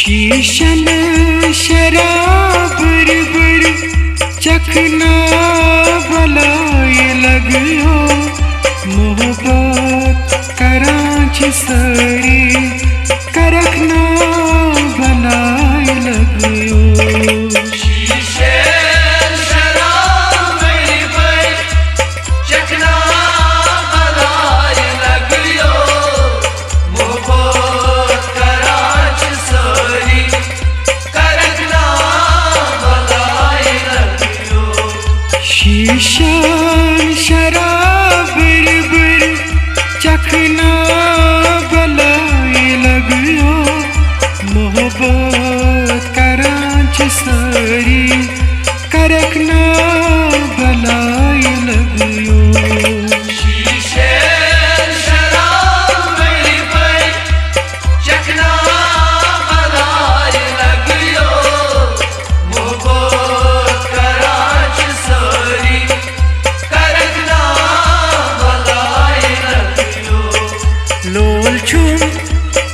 शीशन शराब बर चखना बलाए लगियो मोहब्बत करांच सरी करखना बलाए लगियो शीशन शराब बर चखना बलाए लगियो मोहब्बत करांच सरी करखना बलाए लगियो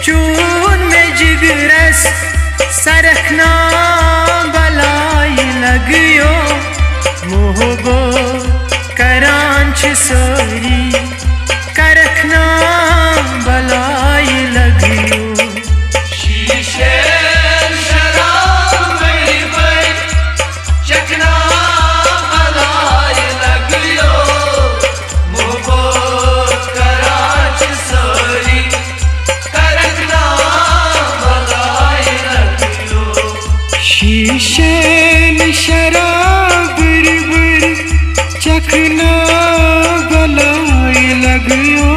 चून में जिगरस सरखना बलाए लगियो मोहब्बत करांच सरी करखना बलाए लगियो शीशन शराब बर चखना बलाए लगियो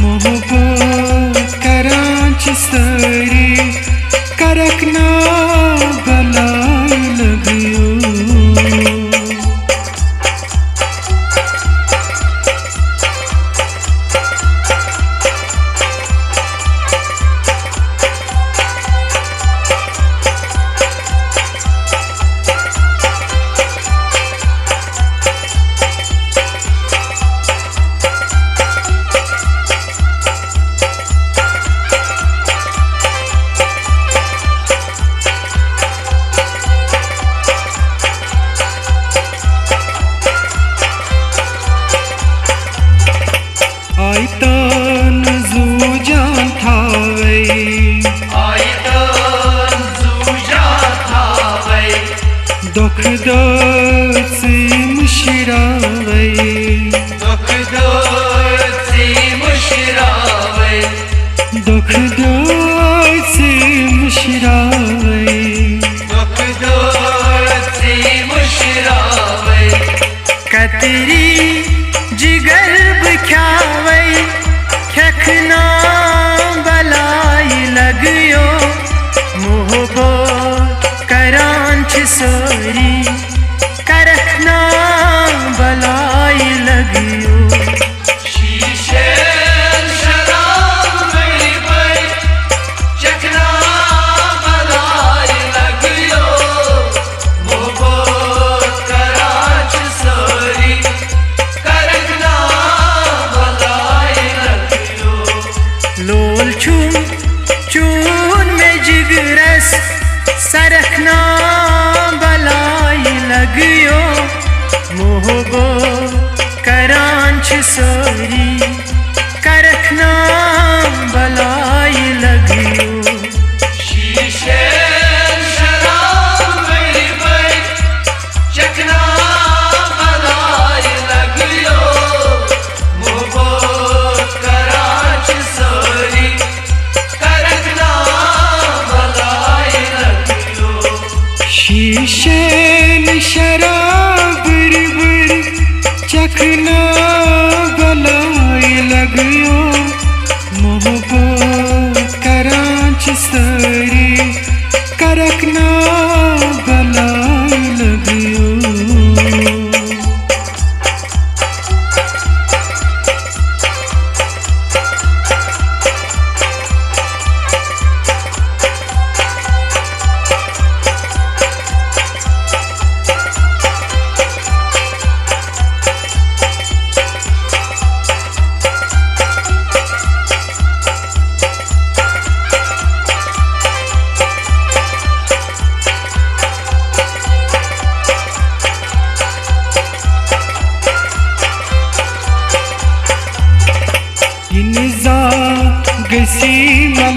मोहब्बत करांच सरी करखना बलाए लगियो आयतन जूजान थावै दुख दर्द से मुशरावै दुख दर्द से मुशरावै दुख दर्द से मुशरावै दुख दर्द से मुशरावै कतरी जिगर बख्यावै खखना बलाए लगियो मोहब्बत करांच सरी करखना बलाए लगियो चून में जिगरस सरखना बलाए लगियो मोहब्बत करांच सरी करखना बलाए लगियो शीशन शराब बर चखना बलाए लगियो मोहब्बत करांच सरी करखना बलाए लगियो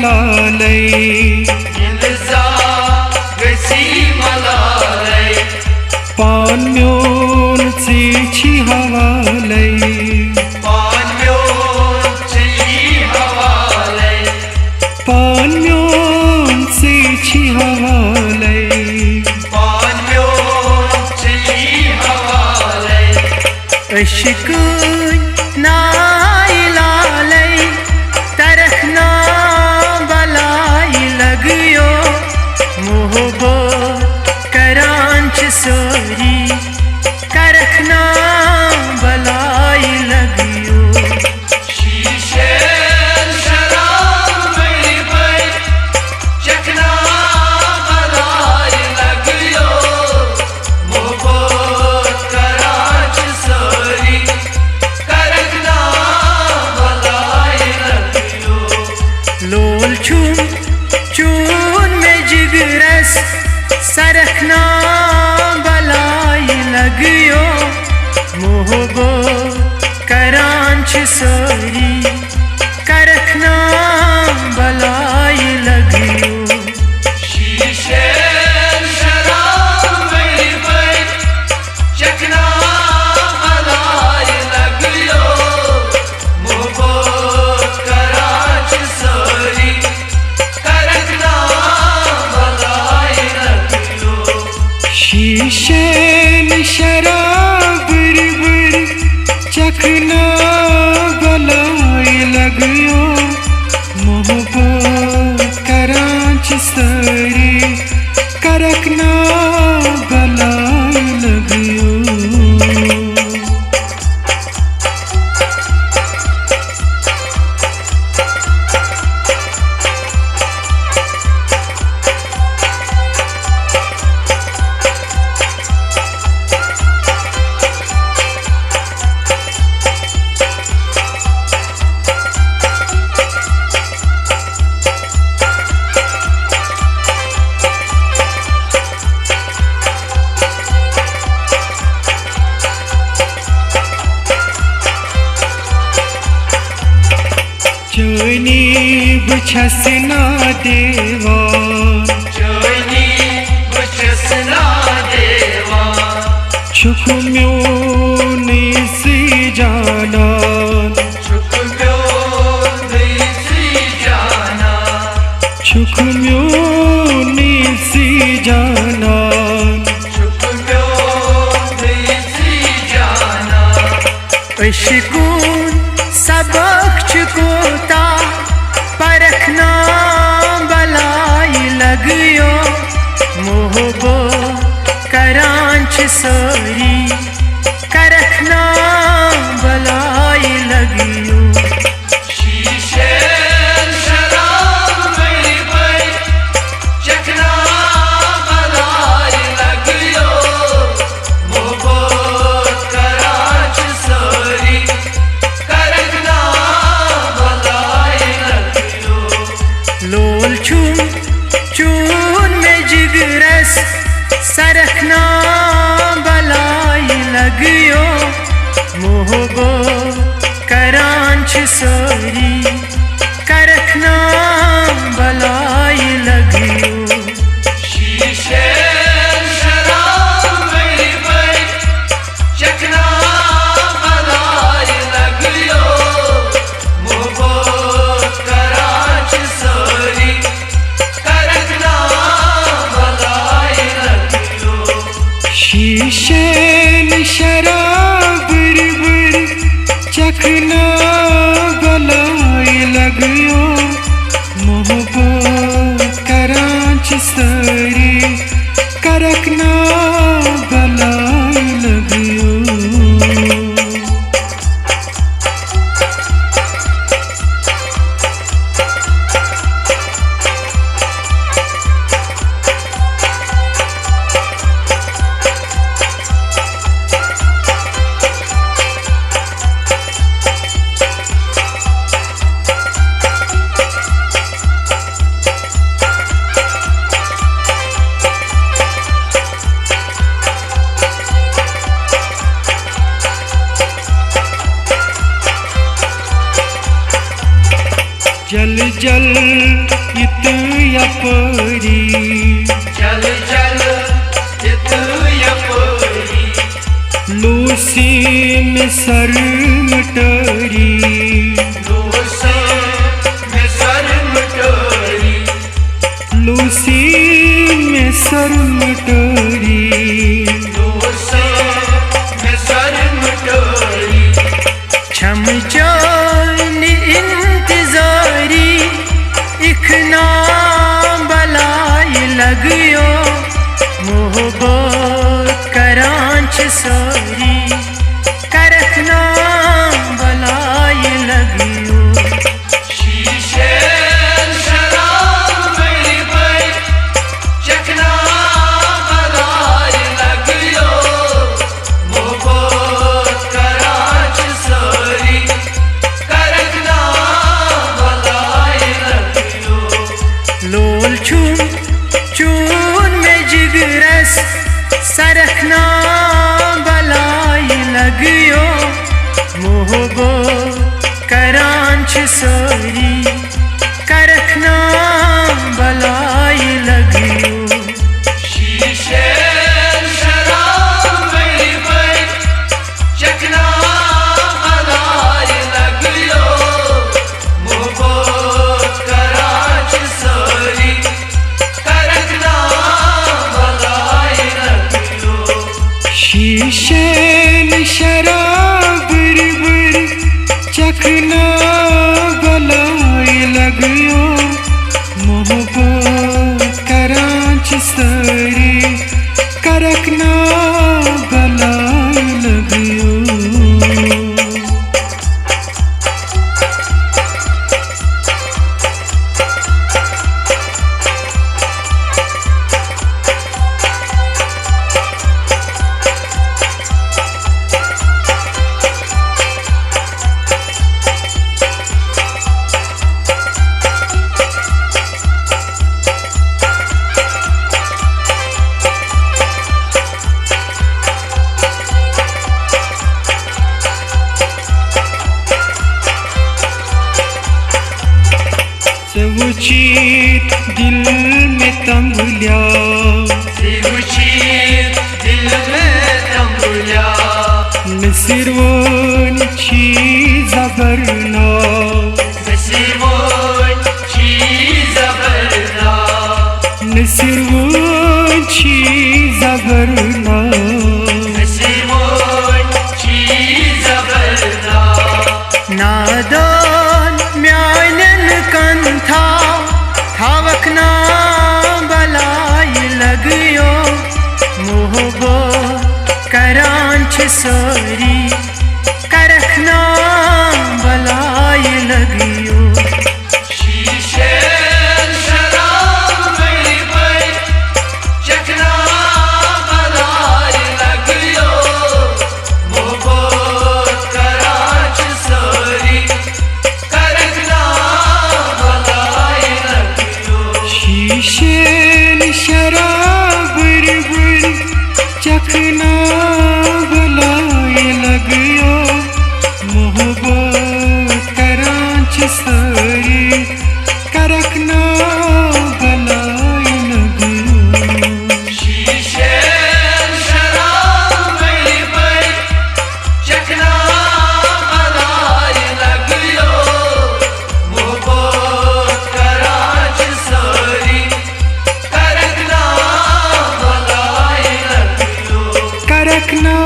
मलालै इल्जा गसी मलालै पान्योन छी हवालै पान्योन छी हवालै पान्योन छी हवालै पान्योन छी हवालै अशकुन नाइलालै तरखना बलाई लगियो मोहबो करांच सोरी करखना बलाई लगियो शीशे शराब में भाई चखना बलाई लगियो मोहब्बत कराच सोरी करखना बलाई लगियो लोल चून चून में जिगरस सरखना बलाई लगियो मोहबो करांच सोरी करखना बलाई लगियो शीशे शराब में भाई चखना बलाई लगियो मोहब्बत कराच सोरी करखना बलाई लगियो शीशेन शराब रिबर चखना बलाई लगियो मोहब्बत करांच सरी करखना बलाई लगियो चोनी बुछसना देवा चोनी बुछसना देवा छुकम्यो सी जाना छुपम्यो देसी जाना छुकम्यो सी जाना छुपम्यो देसी जाना अशकुन सबक चुकोता परखना बलाई लगियो मोहबो करांच सोरी करखना बलाई लगियो शीशे शराब में भाई चखना बलाई लगियो मोहब्बत कराच सोरी करखना बलाई लगियो लोल चून चून में जिगरस सरखना बलाई लगियो मोहबो करांच सोरी करखना बलाई लगियो शीशे शराब में भाई चखना बलाई लगियो मोहब्बत कराच सोरी करखना बलाई लगियो शीशेन शराब रिबर चखना बलाई लगियो मोहब्बत करांच सरी करखना बलाई लगियो जल जल यपरी चल चल चित यपरी लूसी में सर मटरी लूसी में सर मटरी लूसी में सर मटरी लूसी में सर मटरी छम जान इंतजारी इखना बलाई लगियो मोहब्बत करांच सारी करखना बलाई लगियो शीशे शराब मेरी भाई चखना बलाई लगियो मोहब्बत करांच सारी करखना बलाई लगियो लोल चून चून में जिगरस सरखना बलाई लगियो मोहब्बत करांच सारी करखना बलाई लगियो शीशे शराब मेरी भाई चखना बलाई लगियो मोहब्बत करांच सारी करखना बलाई लगियो शीशे शराब बिरबिर चखना बलाई लगियो मोहब्बत करांच सरी करखना बलाई लगियो चीत दिल में तंबुलिया शिवचीत दिल में तंबुलिया नसिरवन चीज बरना नसीबों चीज बरना नसिरवन चीज बरना नसीबों चीज बरना नादान म्यानन कंथा थावकना बलाई लगियो मोहब्बत करांच सारी करखना बलाई लगियो शीशे शराब मेरी भाई चखना बलाई लगियो मोहब्बत करांच सारी करखना बलाई लगियो शीशे शराब बिरबिर चखना बलाई लगियो मोहब्बत करांच सरी करखना बलाई लगियो शीशे शराब मेरी भाई चखना बलाई लगियो मोहब्बत करांच सारी करखना बलाई लगियो करखना